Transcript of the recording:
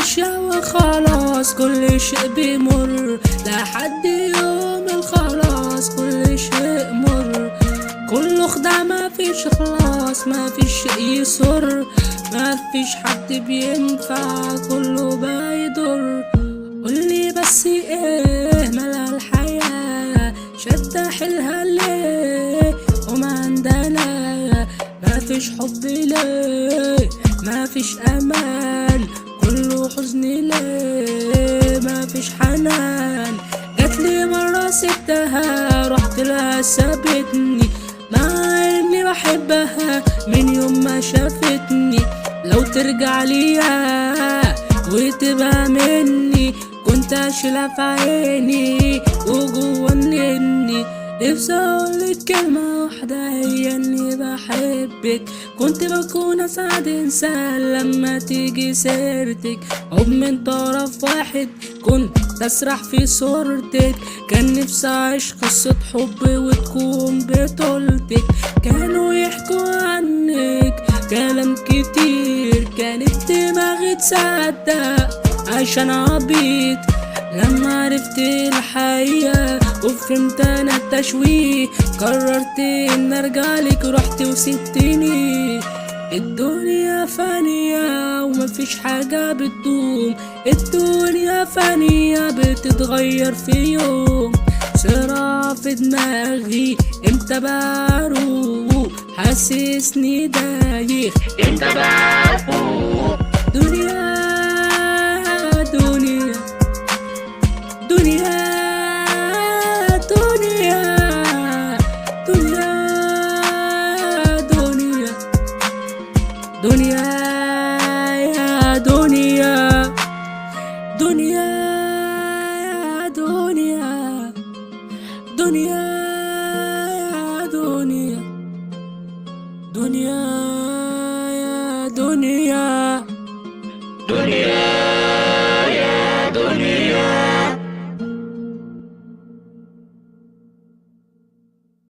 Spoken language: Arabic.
ماشية وخلاص كل شيء بيمر لحد يوم الخلاص كل شيء مر. كله خدع مفيش خلاص مفيش شيء يسر مفيش حد بينفع كله بيضر. قولي بس ايه ملا الحياة شد حيلها ليه وما عندنا مفيش حب ليه مفيش امان كله حزن ليه مفيش حنان. جاتلي مرة سبتها رحت لها سابتني مع اني بحبها من يوم ما شافتني. لو ترجع ليا وتبقى مني كنت اشيلها في عيني وجوا مني. نفسي اقولك كلمة واحدة هي اني بحبك. كنت بكون اسعد انسان لما تيجي سيرتك حب من طرف واحد كنت اسرح في صورتك. كان نفسي اعيش قصة حب وتكون بطولتك. كانوا يحكوا عنك كلام كتير كانت دماغي تصدق عشان عبيط. لما عرفت الحقيقة وفهمت انا التشويه قررت ان ارجعلك رحت وسبتني. الدنيا فانية ومفيش حاجة بتدوم الدنيا فانية بتتغير في يوم. صراع في دماغي امتى بروح حاسسني دايخ امتى بفوق. دنيا دنيا دنيا دنيا دنيا